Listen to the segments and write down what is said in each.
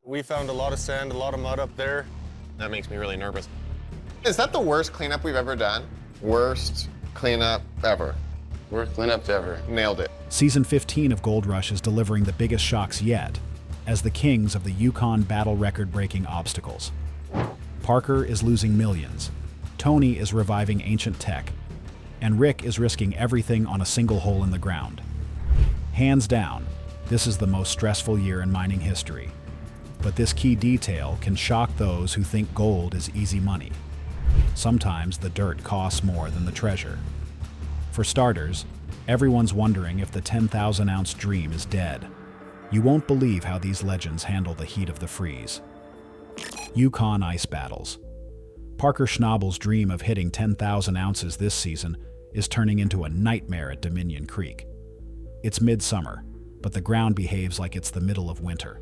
We found a lot of sand, a lot of mud up there. That makes me really nervous. Is that the worst cleanup we've ever done? Worst cleanup ever. Worst cleanup ever. Nailed it. Season 15 of Gold Rush is delivering the biggest shocks yet, as the kings of the Yukon battle record-breaking obstacles. Parker is losing millions, Tony is reviving ancient tech, and Rick is risking everything on a single hole in the ground. Hands down, this is the most stressful year in mining history. But this key detail can shock those who think gold is easy money. Sometimes the dirt costs more than the treasure. For starters, everyone's wondering if the 10,000-ounce dream is dead. You won't believe how these legends handle the heat of the freeze. Yukon ice battles. Parker Schnabel's dream of hitting 10,000 ounces this season is turning into a nightmare at Dominion Creek. It's midsummer, but the ground behaves like it's the middle of winter.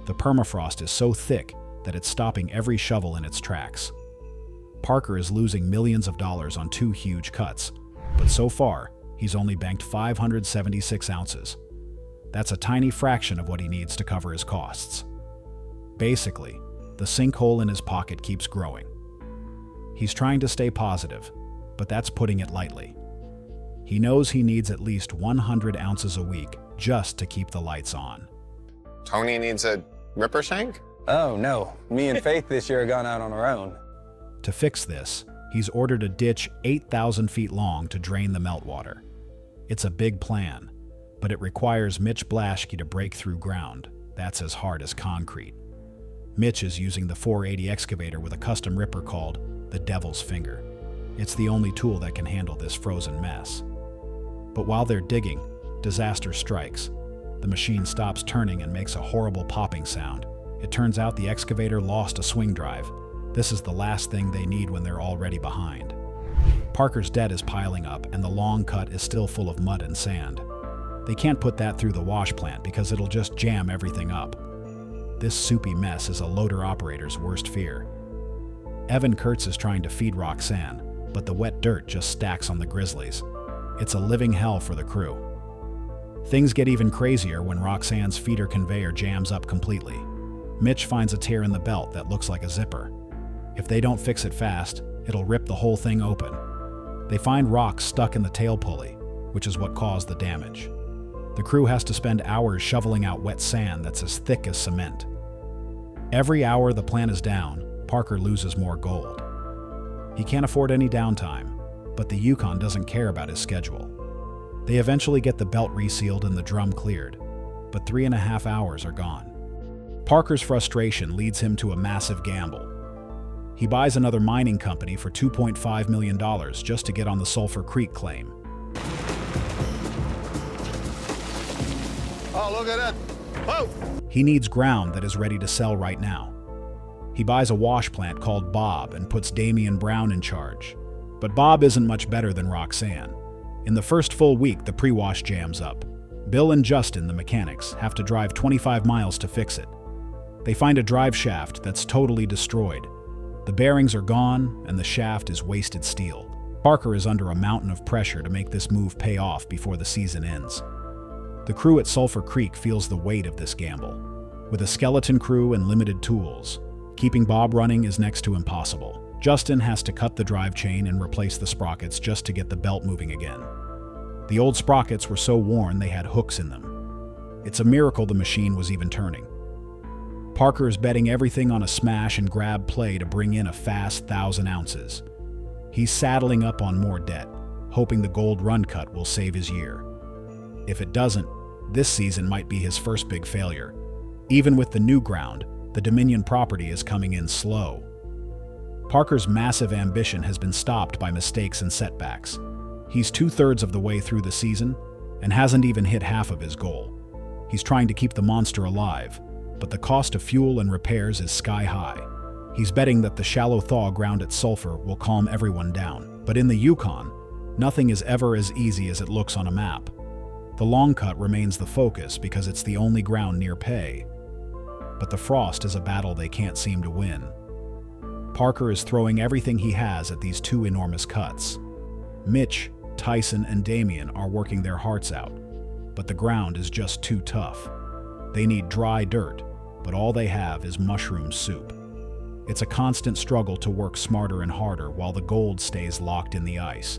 The permafrost is so thick that it's stopping every shovel in its tracks. Parker is losing millions of dollars on 2 huge cuts, but so far, he's only banked 576 ounces. That's a tiny fraction of what he needs to cover his costs. Basically, the sinkhole in his pocket keeps growing. He's trying to stay positive, but that's putting it lightly. He knows he needs at least 100 ounces a week just to keep the lights on. Tony needs a ripper shank? Oh no, me and Faith this year have gone out on our own. To fix this, he's ordered a ditch 8,000 feet long to drain the meltwater. It's a big plan, but it requires Mitch Blaschke to break through ground. That's as hard as concrete. Mitch is using the 480 excavator with a custom ripper called the Devil's Finger. It's the only tool that can handle this frozen mess. But while they're digging, disaster strikes. The machine stops turning and makes a horrible popping sound. It turns out the excavator lost a swing drive. This is the last thing they need when they're already behind. Parker's debt is piling up and the long cut is still full of mud and sand. They can't put that through the wash plant because it'll just jam everything up. This soupy mess is a loader operator's worst fear. Evan Kurtz is trying to feed Roxanne, but the wet dirt just stacks on the grizzlies. It's a living hell for the crew. Things get even crazier when Roxanne's feeder conveyor jams up completely. Mitch finds a tear in the belt that looks like a zipper. If they don't fix it fast, it'll rip the whole thing open. They find rocks stuck in the tail pulley, which is what caused the damage. The crew has to spend hours shoveling out wet sand that's as thick as cement. Every hour the plant is down, Parker loses more gold. He can't afford any downtime, but the Yukon doesn't care about his schedule. They eventually get the belt resealed and the drum cleared, but 3.5 hours are gone. Parker's frustration leads him to a massive gamble. He buys another mining company for $2.5 million just to get on the Sulphur Creek claim. Oh, look at that. Oh! He needs ground that is ready to sell right now. He buys a wash plant called Bob and puts Damian Brown in charge. But Bob isn't much better than Roxanne. In the first full week, the pre-wash jams up. Bill and Justin, the mechanics, have to drive 25 miles to fix it. They find a drive shaft that's totally destroyed. The bearings are gone, and the shaft is wasted steel. Parker is under a mountain of pressure to make this move pay off before the season ends. The crew at Sulphur Creek feels the weight of this gamble. With a skeleton crew and limited tools, keeping Bob running is next to impossible. Justin has to cut the drive chain and replace the sprockets just to get the belt moving again. The old sprockets were so worn they had hooks in them. It's a miracle the machine was even turning. Parker is betting everything on a smash and grab play to bring in a fast 1,000 ounces. He's saddling up on more debt, hoping the gold run cut will save his year. If it doesn't, this season might be his first big failure. Even with the new ground, the Dominion property is coming in slow. Parker's massive ambition has been stopped by mistakes and setbacks. He's 2/3 of the way through the season and hasn't even hit half of his goal. He's trying to keep the monster alive, but the cost of fuel and repairs is sky high. He's betting that the shallow thaw ground at Sulphur will calm everyone down. But in the Yukon, nothing is ever as easy as it looks on a map. The long cut remains the focus because it's the only ground near pay. But the frost is a battle they can't seem to win. Parker is throwing everything he has at these 2 enormous cuts. Mitch, Tyson, and Damian are working their hearts out, but the ground is just too tough. They need dry dirt, but all they have is mushroom soup. It's a constant struggle to work smarter and harder while the gold stays locked in the ice.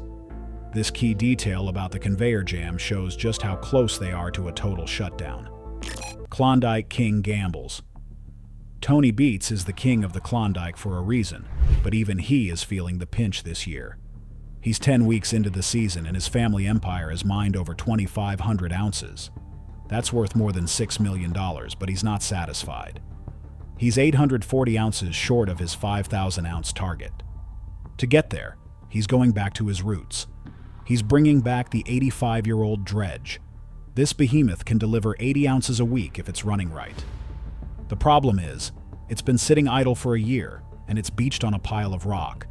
This key detail about the conveyor jam shows just how close they are to a total shutdown. Klondike King gambles. Tony Beets is the king of the Klondike for a reason, but even he is feeling the pinch this year. He's 10 weeks into the season and his family empire has mined over 2,500 ounces. That's worth more than $6 million, but he's not satisfied. He's 840 ounces short of his 5,000-ounce target. To get there, he's going back to his roots. He's bringing back the 85-year-old dredge. This behemoth can deliver 80 ounces a week if it's running right. The problem is, it's been sitting idle for a year, and it's beached on a pile of rock.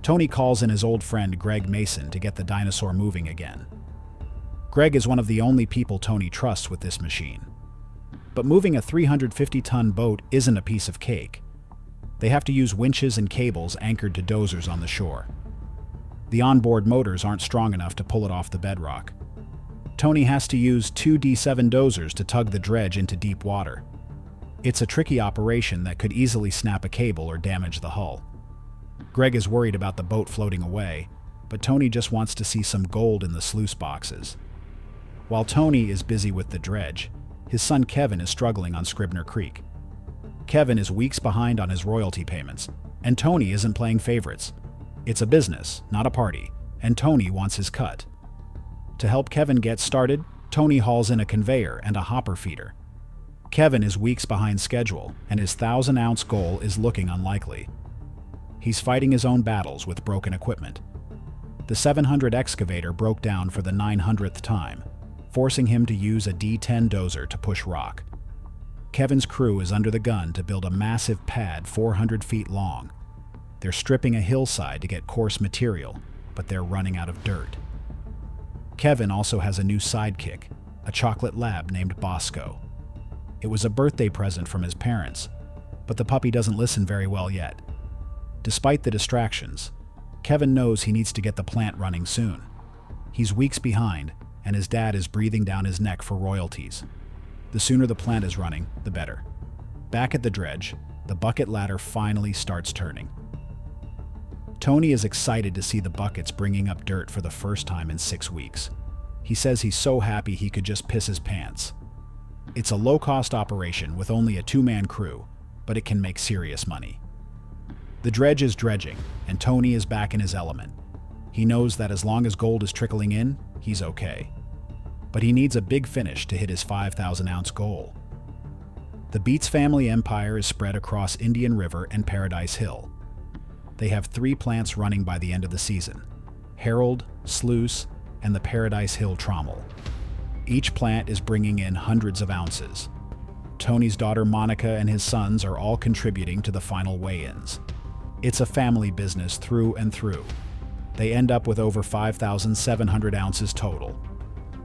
Tony calls in his old friend Greg Mason to get the dinosaur moving again. Greg is one of the only people Tony trusts with this machine. But moving a 350-ton boat isn't a piece of cake. They have to use winches and cables anchored to dozers on the shore. The onboard motors aren't strong enough to pull it off the bedrock. Tony has to use 2 D7 dozers to tug the dredge into deep water. It's a tricky operation that could easily snap a cable or damage the hull. Greg is worried about the boat floating away, but Tony just wants to see some gold in the sluice boxes. While Tony is busy with the dredge, his son Kevin is struggling on Scribner Creek. Kevin is weeks behind on his royalty payments, and Tony isn't playing favorites. It's a business, not a party, and Tony wants his cut. To help Kevin get started, Tony hauls in a conveyor and a hopper feeder. Kevin is weeks behind schedule, and his 1,000-ounce goal is looking unlikely. He's fighting his own battles with broken equipment. The 700 excavator broke down for the 900th time, forcing him to use a D10 dozer to push rock. Kevin's crew is under the gun to build a massive pad 400 feet long. They're stripping a hillside to get coarse material, but they're running out of dirt. Kevin also has a new sidekick, a chocolate lab named Bosco. It was a birthday present from his parents, but the puppy doesn't listen very well yet. Despite the distractions, Kevin knows he needs to get the plant running soon. He's weeks behind, and his dad is breathing down his neck for royalties. The sooner the plant is running, the better. Back at the dredge, the bucket ladder finally starts turning. Tony is excited to see the buckets bringing up dirt for the first time in 6 weeks. He says he's so happy he could just piss his pants. It's a low-cost operation with only a 2-man crew, but it can make serious money. The dredge is dredging, and Tony is back in his element. He knows that as long as gold is trickling in, he's okay. But he needs a big finish to hit his 5,000-ounce goal. The Beets family empire is spread across Indian River and Paradise Hill. They have 3 plants running by the end of the season: Herald, Sluice, and the Paradise Hill Trommel. Each plant is bringing in hundreds of ounces. Tony's daughter Monica and his sons are all contributing to the final weigh-ins. It's a family business through and through. They end up with over 5,700 ounces total.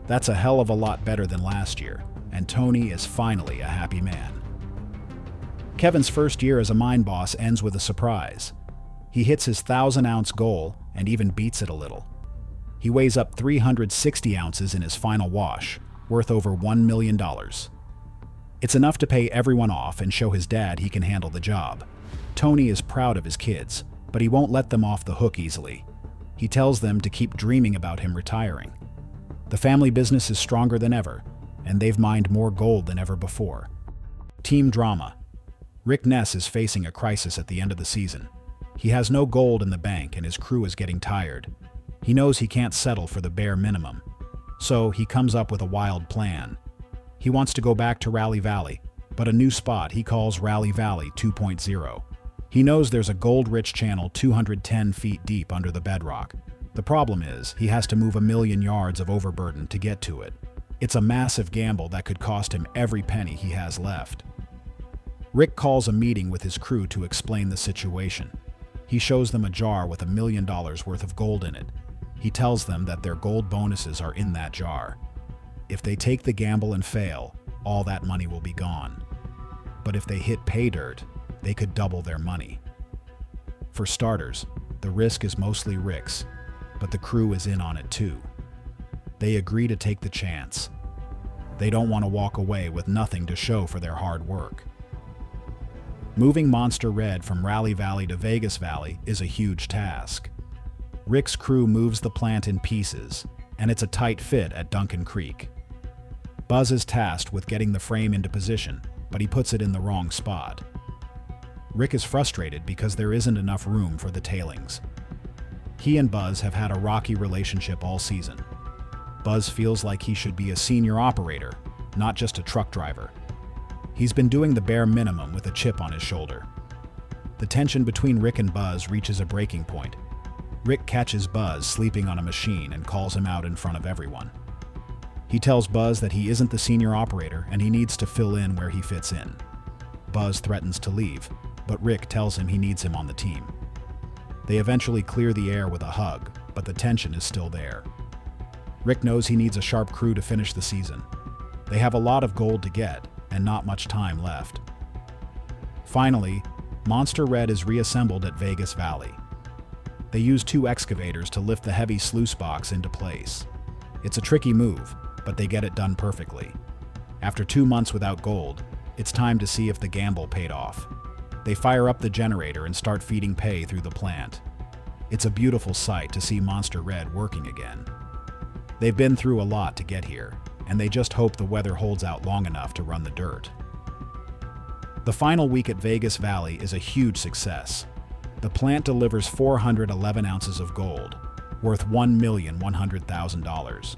That's a hell of a lot better than last year, and Tony is finally a happy man. Kevin's first year as a mine boss ends with a surprise. He hits his 1,000-ounce goal and even beats it a little. He weighs up 360 ounces in his final wash, worth over $1 million. It's enough to pay everyone off and show his dad he can handle the job. Tony is proud of his kids, but he won't let them off the hook easily. He tells them to keep dreaming about him retiring. The family business is stronger than ever, and they've mined more gold than ever before. Team drama. Rick Ness is facing a crisis at the end of the season. He has no gold in the bank and his crew is getting tired. He knows he can't settle for the bare minimum, so he comes up with a wild plan. He wants to go back to Rally Valley, but a new spot he calls Rally Valley 2.0. He knows there's a gold-rich channel 210 feet deep under the bedrock. The problem is, he has to move 1 million yards of overburden to get to it. It's a massive gamble that could cost him every penny he has left. Rick calls a meeting with his crew to explain the situation. He shows them a jar with $1 million worth of gold in it. He tells them that their gold bonuses are in that jar. If they take the gamble and fail, all that money will be gone. But if they hit pay dirt, they could double their money. For starters, the risk is mostly Rick's, but the crew is in on it too. They agree to take the chance. They don't want to walk away with nothing to show for their hard work. Moving Monster Red from Rally Valley to Vegas Valley is a huge task. Rick's crew moves the plant in pieces, and it's a tight fit at Duncan Creek. Buzz is tasked with getting the frame into position, but he puts it in the wrong spot. Rick is frustrated because there isn't enough room for the tailings. He and Buzz have had a rocky relationship all season. Buzz feels like he should be a senior operator, not just a truck driver. He's been doing the bare minimum with a chip on his shoulder. The tension between Rick and Buzz reaches a breaking point. Rick catches Buzz sleeping on a machine and calls him out in front of everyone. He tells Buzz that he isn't the senior operator and he needs to fill in where he fits in. Buzz threatens to leave, but Rick tells him he needs him on the team. They eventually clear the air with a hug, but the tension is still there. Rick knows he needs a sharp crew to finish the season. They have a lot of gold to get, and not much time left. Finally, Monster Red is reassembled at Vegas Valley. They use 2 excavators to lift the heavy sluice box into place. It's a tricky move, but they get it done perfectly. After 2 months without gold, it's time to see if the gamble paid off. They fire up the generator and start feeding pay through the plant. It's a beautiful sight to see Monster Red working again. They've been through a lot to get here, and they just hope the weather holds out long enough to run the dirt. The final week at Vegas Valley is a huge success. The plant delivers 411 ounces of gold, worth $1,100,000.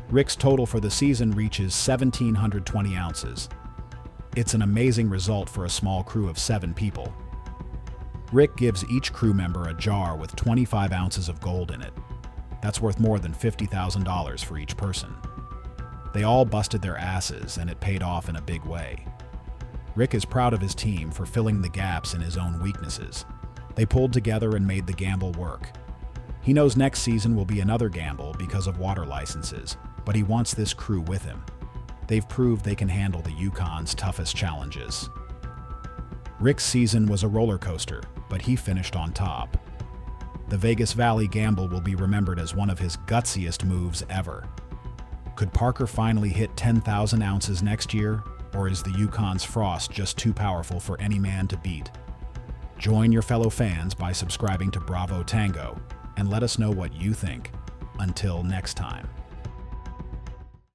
Rick's total for the season reaches 1,720 ounces. It's an amazing result for a small crew of 7 people. Rick gives each crew member a jar with 25 ounces of gold in it. That's worth more than $50,000 for each person. They all busted their asses, and it paid off in a big way. Rick is proud of his team for filling the gaps in his own weaknesses. They pulled together and made the gamble work. He knows next season will be another gamble because of water licenses, but he wants this crew with him. They've proved they can handle the Yukon's toughest challenges. Rick's season was a roller coaster, but he finished on top. The Vegas Valley gamble will be remembered as one of his gutsiest moves ever. Could Parker finally hit 10,000 ounces next year, or is the Yukon's frost just too powerful for any man to beat? Join your fellow fans by subscribing to Bravo Tango, and let us know what you think. Until next time.